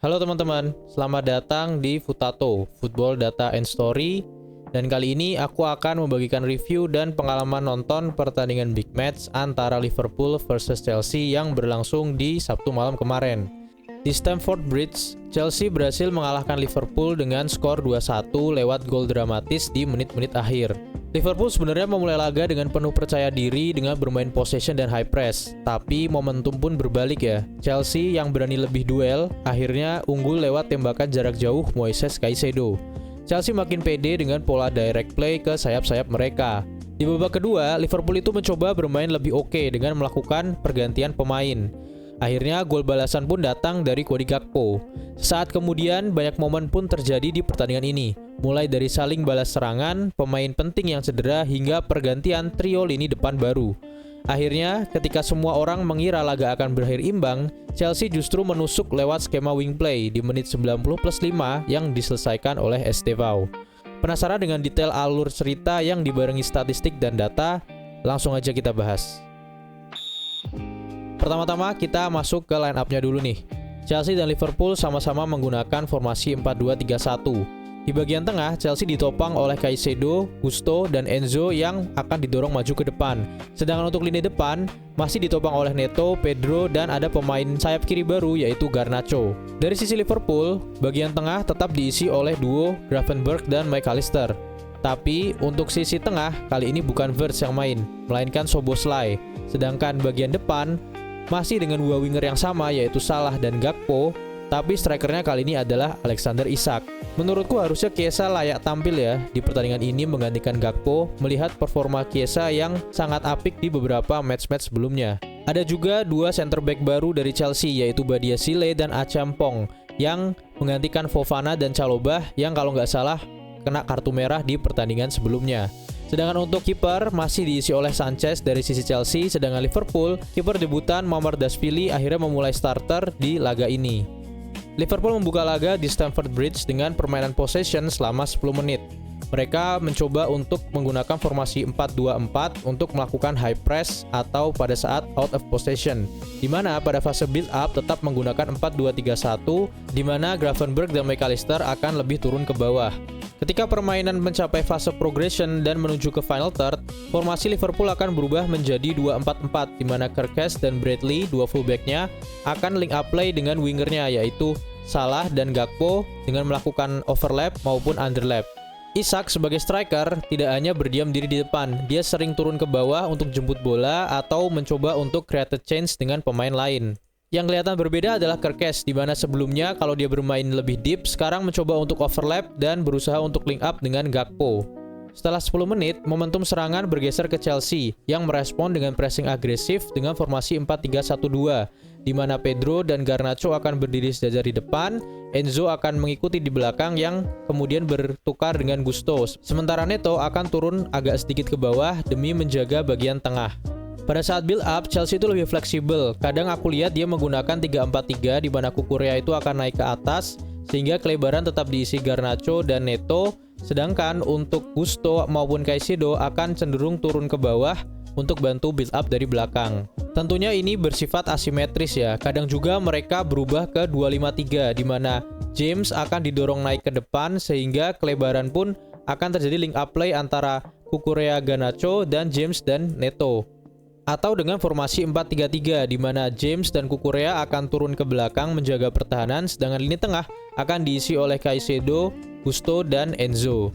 Halo teman-teman, selamat datang di Futato, Football Data and Story. Dan kali ini aku akan membagikan review dan pengalaman nonton pertandingan big match antara Liverpool versus Chelsea yang berlangsung di Sabtu malam kemarin. Di Stamford Bridge, Chelsea berhasil mengalahkan Liverpool dengan skor 2-1 lewat gol dramatis di menit-menit akhir. Liverpool sebenarnya memulai laga dengan penuh percaya diri dengan bermain possession dan high press, tapi momentum pun berbalik ya. Chelsea yang berani lebih duel, akhirnya unggul lewat tembakan jarak jauh Moises Caicedo. Chelsea makin pede dengan pola direct play ke sayap-sayap mereka. Di babak kedua, Liverpool itu mencoba bermain lebih oke dengan melakukan pergantian pemain. Akhirnya gol balasan pun datang dari Cody Gakpo. Saat kemudian banyak momen pun terjadi di pertandingan ini, mulai dari saling balas serangan, pemain penting yang cedera hingga pergantian trio lini depan baru. Akhirnya, ketika semua orang mengira laga akan berakhir imbang, Chelsea justru menusuk lewat skema wing play di menit 90+5 yang diselesaikan oleh Estevao. Penasaran dengan detail alur cerita yang dibarengi statistik dan data? Langsung aja kita bahas. Pertama-tama kita masuk ke line up-nya dulu nih. Chelsea dan Liverpool sama-sama menggunakan formasi 4-2-3-1. Di bagian tengah, Chelsea ditopang oleh Caicedo, Gusto, dan Enzo yang akan didorong maju ke depan. Sedangkan untuk lini depan, masih ditopang oleh Neto, Pedro, dan ada pemain sayap kiri baru yaitu Garnacho. Dari sisi Liverpool, bagian tengah tetap diisi oleh duo Gravenberch dan McAllister. Tapi untuk sisi tengah, kali ini bukan Wirtz yang main, melainkan Szoboszlai. Sedangkan bagian depan, masih dengan dua winger yang sama yaitu Salah dan Gakpo, tapi strikernya kali ini adalah Alexander Isak. Menurutku harusnya Chiesa layak tampil ya di pertandingan ini menggantikan Gakpo melihat performa Chiesa yang sangat apik di beberapa match-match sebelumnya. Ada juga dua center back baru dari Chelsea yaitu Badiashile dan Achampong yang menggantikan Fofana dan Chalobah yang kalau nggak salah kena kartu merah di pertandingan sebelumnya. Sedangkan untuk kiper masih diisi oleh Sanchez dari sisi Chelsea, sedangkan Liverpool, kiper debutan Mamardashvili akhirnya memulai starter di laga ini. Liverpool membuka laga di Stamford Bridge dengan permainan possession selama 10 menit. Mereka mencoba untuk menggunakan formasi 4-2-4 untuk melakukan high press atau pada saat out of possession, di mana pada fase build up tetap menggunakan 4-2-3-1, di mana Gravenberch dan McAllister akan lebih turun ke bawah. Ketika permainan mencapai fase progression dan menuju ke final third, formasi Liverpool akan berubah menjadi 2-4-4 di mana Kerkez dan Bradley, dua fullbacknya, akan link up play dengan wingernya yaitu Salah dan Gakpo dengan melakukan overlap maupun underlap. Isak sebagai striker tidak hanya berdiam diri di depan, dia sering turun ke bawah untuk jemput bola atau mencoba untuk create a change dengan pemain lain. Yang kelihatan berbeda adalah Kerkez, di mana sebelumnya kalau dia bermain lebih deep, sekarang mencoba untuk overlap dan berusaha untuk link up dengan Gakpo. Setelah 10 menit, momentum serangan bergeser ke Chelsea yang merespon dengan pressing agresif dengan formasi 4-3-1-2, di mana Pedro dan Garnacho akan berdiri sejajar di depan, Enzo akan mengikuti di belakang yang kemudian bertukar dengan Gusto, sementara Neto akan turun agak sedikit ke bawah demi menjaga bagian tengah. Pada saat build up, Chelsea itu lebih fleksibel. Kadang aku lihat dia menggunakan 3-4-3 di mana Cucurella itu akan naik ke atas sehingga kelebaran tetap diisi Garnacho dan Neto, sedangkan untuk Gusto maupun Caicedo akan cenderung turun ke bawah untuk bantu build up dari belakang. Tentunya ini bersifat asimetris ya. Kadang juga mereka berubah ke 2-5-3 di mana James akan didorong naik ke depan sehingga kelebaran pun akan terjadi link up play antara Cucurella, Garnacho dan James dan Neto. Atau dengan formasi 4-3-3 di mana James dan Cucurella akan turun ke belakang menjaga pertahanan sedangkan lini tengah akan diisi oleh Caicedo, Gusto dan Enzo.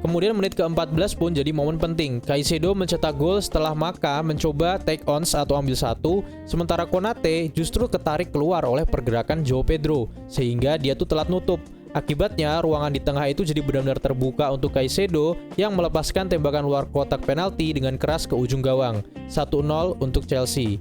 Kemudian menit ke-14 pun jadi momen penting. Caicedo mencetak gol setelah Maka mencoba take ons atau ambil satu, sementara Konate justru ketarik keluar oleh pergerakan João Pedro sehingga dia tuh telat nutup. Akibatnya, ruangan di tengah itu jadi benar-benar terbuka untuk Caicedo yang melepaskan tembakan luar kotak penalti dengan keras ke ujung gawang. 1-0 untuk Chelsea.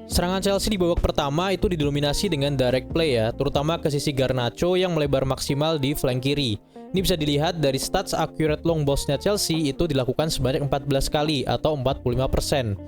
Serangan Chelsea di babak pertama itu didominasi dengan direct play ya, terutama ke sisi Garnacho yang melebar maksimal di flank kiri. Ini bisa dilihat dari stats accurate long balls-nya Chelsea itu dilakukan sebanyak 14 kali atau 45%.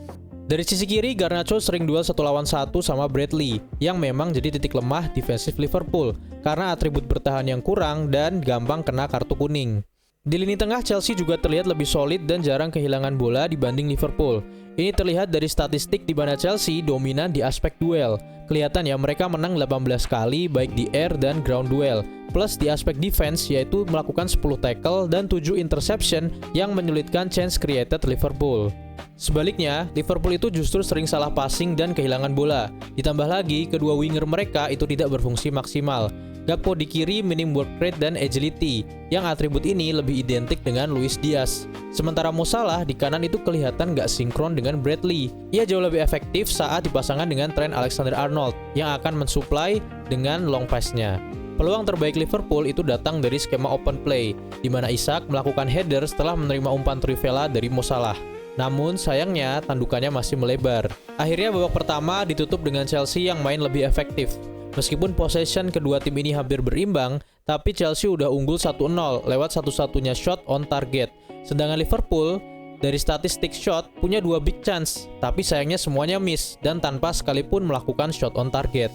Dari sisi kiri, Garnacho sering duel 1-1 sama Bradley, yang memang jadi titik lemah defensif Liverpool, karena atribut bertahan yang kurang dan gampang kena kartu kuning. Di lini tengah, Chelsea juga terlihat lebih solid dan jarang kehilangan bola dibanding Liverpool. Ini terlihat dari statistik di mana Chelsea dominan di aspek duel. Kelihatan ya, mereka menang 18 kali baik di air dan ground duel. Plus di aspek defense, yaitu melakukan 10 tackle dan 7 interception yang menyulitkan chance created Liverpool. Sebaliknya, Liverpool itu justru sering salah passing dan kehilangan bola. Ditambah lagi, kedua winger mereka itu tidak berfungsi maksimal. Gakpo di kiri minim work rate dan agility, yang atribut ini lebih identik dengan Luis Diaz. Sementara Mo Salah di kanan itu kelihatan gak sinkron dengan Bradley. Ia jauh lebih efektif saat dipasangkan dengan Trent Alexander-Arnold yang akan mensuplai dengan long pass-nya. Peluang terbaik Liverpool itu datang dari skema open play, di mana Isak melakukan header setelah menerima umpan Trivela dari Mo Salah. Namun sayangnya tandukannya masih melebar. Akhirnya babak pertama ditutup dengan Chelsea yang main lebih efektif. Meskipun possession kedua tim ini hampir berimbang, tapi Chelsea udah unggul 1-0 lewat satu-satunya shot on target. Sedangkan Liverpool dari statistik shot punya 2 big chance, tapi sayangnya semuanya miss dan tanpa sekalipun melakukan shot on target.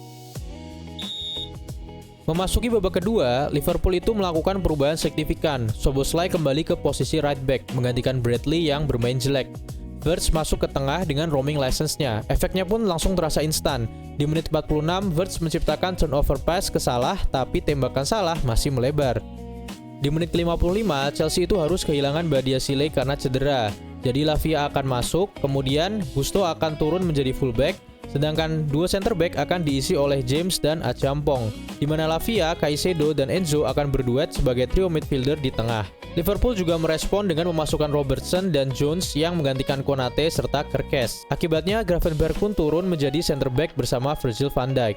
Memasuki babak kedua, Liverpool itu melakukan perubahan signifikan. Szoboszlai kembali ke posisi right back, menggantikan Bradley yang bermain jelek. Wirtz masuk ke tengah dengan roaming license-nya. Efeknya pun langsung terasa instan. Di menit 46, Wirtz menciptakan turnover pass ke Salah, tapi tembakan Salah masih melebar. Di menit 55, Chelsea itu harus kehilangan Badiashile karena cedera. Jadi Lavia akan masuk, kemudian Gusto akan turun menjadi fullback, sedangkan dua center back akan diisi oleh James dan Achampong, di mana Lavia, Caicedo, dan Enzo akan berduet sebagai trio midfielder di tengah. Liverpool juga merespon dengan memasukkan Robertson dan Jones yang menggantikan Konate serta Kerkez. Akibatnya, Gravenberch pun turun menjadi center back bersama Virgil van Dijk.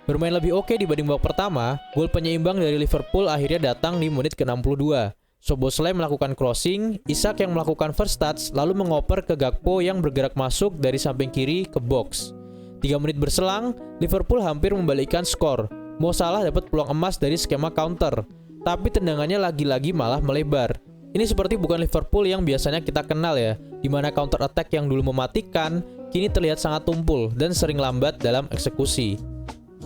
Bermain lebih oke dibanding babak pertama, gol penyeimbang dari Liverpool akhirnya datang di menit ke-62. Szoboszlai melakukan crossing, Isak yang melakukan first touch, lalu mengoper ke Gakpo yang bergerak masuk dari samping kiri ke box. 3 menit berselang, Liverpool hampir membalikkan skor. Mo Salah dapat peluang emas dari skema counter, tapi tendangannya lagi-lagi malah melebar. Ini seperti bukan Liverpool yang biasanya kita kenal ya, di mana counter attack yang dulu mematikan, kini terlihat sangat tumpul dan sering lambat dalam eksekusi.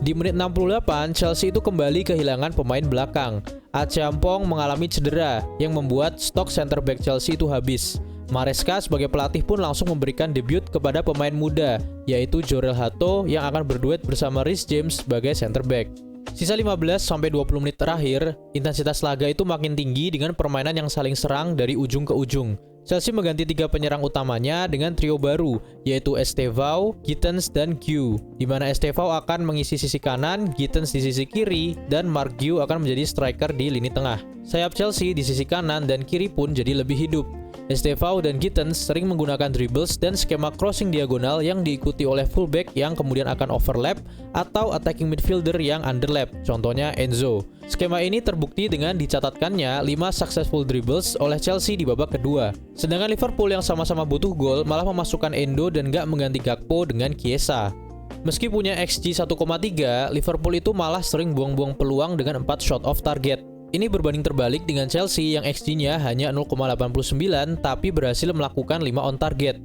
Di menit 68, Chelsea itu kembali kehilangan pemain belakang. Achampong mengalami cedera yang membuat stok center back Chelsea itu habis. Maresca sebagai pelatih pun langsung memberikan debut kepada pemain muda, yaitu Jorel Hato yang akan berduet bersama Reece James sebagai center back. Sisa 15-20 menit terakhir, intensitas laga itu makin tinggi dengan permainan yang saling serang dari ujung ke ujung. Chelsea mengganti 3 penyerang utamanya dengan trio baru, yaitu Estevao, Gittens, dan Gue, di mana Estevao akan mengisi sisi kanan, Gittens di sisi kiri, dan Mark Gue akan menjadi striker di lini tengah. Sayap Chelsea di sisi kanan dan kiri pun jadi lebih hidup. Estevao dan Gittens sering menggunakan dribbles dan skema crossing diagonal yang diikuti oleh fullback yang kemudian akan overlap atau attacking midfielder yang underlap, contohnya Enzo. Skema ini terbukti dengan dicatatkannya 5 successful dribbles oleh Chelsea di babak kedua. Sedangkan Liverpool yang sama-sama butuh gol malah memasukkan Endo dan gak mengganti Gakpo dengan Chiesa. Meski punya XG 1,3, Liverpool itu malah sering buang-buang peluang dengan 4 shot off target. Ini berbanding terbalik dengan Chelsea yang XG-nya hanya 0,89 tapi berhasil melakukan 5 on target.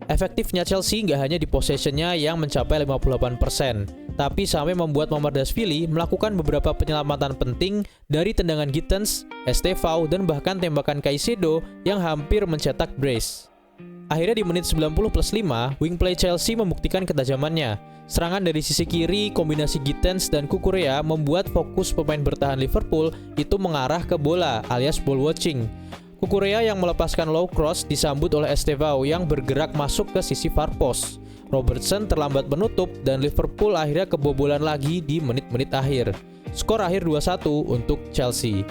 Efektifnya Chelsea nggak hanya di possession-nya yang mencapai 58%, tapi sampai membuat Mamardashvili melakukan beberapa penyelamatan penting dari tendangan Gittens, Estevao, dan bahkan tembakan Caicedo yang hampir mencetak brace. Akhirnya di menit 90+5, wing play Chelsea membuktikan ketajamannya. Serangan dari sisi kiri, kombinasi Gittens dan Cucurella membuat fokus pemain bertahan Liverpool itu mengarah ke bola alias ball watching. Cucurella yang melepaskan low cross disambut oleh Estevao yang bergerak masuk ke sisi far post. Robertson terlambat menutup dan Liverpool akhirnya kebobolan lagi di menit-menit akhir. Skor akhir 2-1 untuk Chelsea.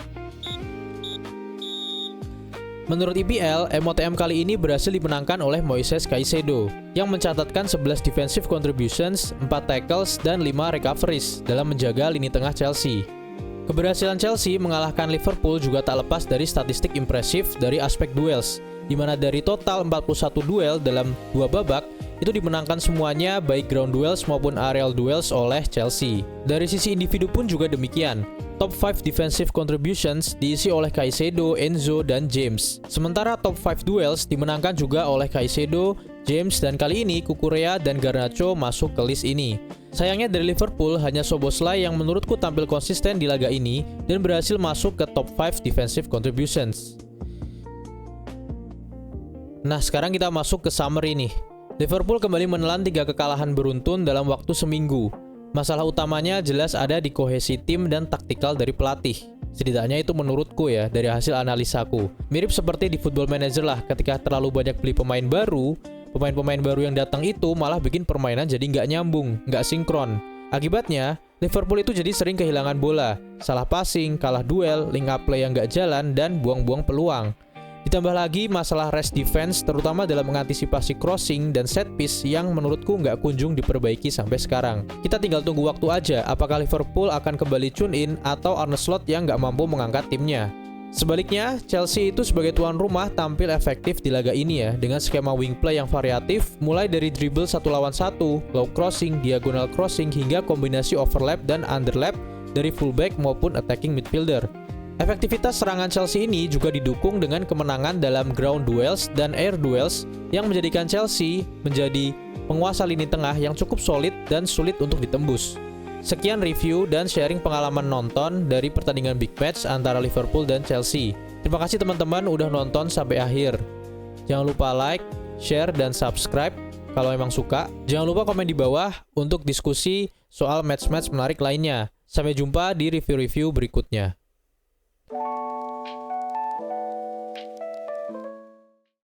Menurut EPL, MOTM kali ini berhasil dimenangkan oleh Moises Caicedo yang mencatatkan 11 defensive contributions, 4 tackles, dan 5 recoveries dalam menjaga lini tengah Chelsea. Keberhasilan Chelsea mengalahkan Liverpool juga tak lepas dari statistik impresif dari aspek duels, di mana dari total 41 duel dalam 2 babak, itu dimenangkan semuanya baik ground duels maupun aerial duels oleh Chelsea. Dari sisi individu pun juga demikian. Top 5 defensive contributions diisi oleh Caicedo, Enzo, dan James. Sementara top 5 duels dimenangkan juga oleh Caicedo, James, dan kali ini Cucurella dan Garnacho masuk ke list ini. Sayangnya dari Liverpool hanya Szoboszlai yang menurutku tampil konsisten di laga ini dan berhasil masuk ke top 5 defensive contributions. Nah, sekarang kita masuk ke summary nih. Liverpool kembali menelan 3 kekalahan beruntun dalam waktu seminggu. Masalah utamanya jelas ada di kohesi tim dan taktikal dari pelatih. Setidaknya itu menurutku ya, dari hasil analisaku. Mirip seperti di Football Manager lah, ketika terlalu banyak beli pemain baru yang datang itu malah bikin permainan jadi nggak nyambung, nggak sinkron. Akibatnya, Liverpool itu jadi sering kehilangan bola, salah passing, kalah duel, link up play yang nggak jalan, dan buang-buang peluang. Ditambah lagi masalah rest defense, terutama dalam mengantisipasi crossing dan set piece yang menurutku nggak kunjung diperbaiki sampai sekarang. Kita tinggal tunggu waktu aja apakah Liverpool akan kembali tune in atau Arne Slot yang nggak mampu mengangkat timnya. Sebaliknya, Chelsea itu sebagai tuan rumah tampil efektif di laga ini ya, dengan skema wing play yang variatif, mulai dari dribble 1 lawan 1, low crossing, diagonal crossing, hingga kombinasi overlap dan underlap dari fullback maupun attacking midfielder. Efektivitas serangan Chelsea ini juga didukung dengan kemenangan dalam ground duels dan air duels yang menjadikan Chelsea menjadi penguasa lini tengah yang cukup solid dan sulit untuk ditembus. Sekian review dan sharing pengalaman nonton dari pertandingan big match antara Liverpool dan Chelsea. Terima kasih teman-teman udah nonton sampai akhir. Jangan lupa like, share, dan subscribe kalau memang suka. Jangan lupa komen di bawah untuk diskusi soal match-match menarik lainnya. Sampai jumpa di review-review berikutnya.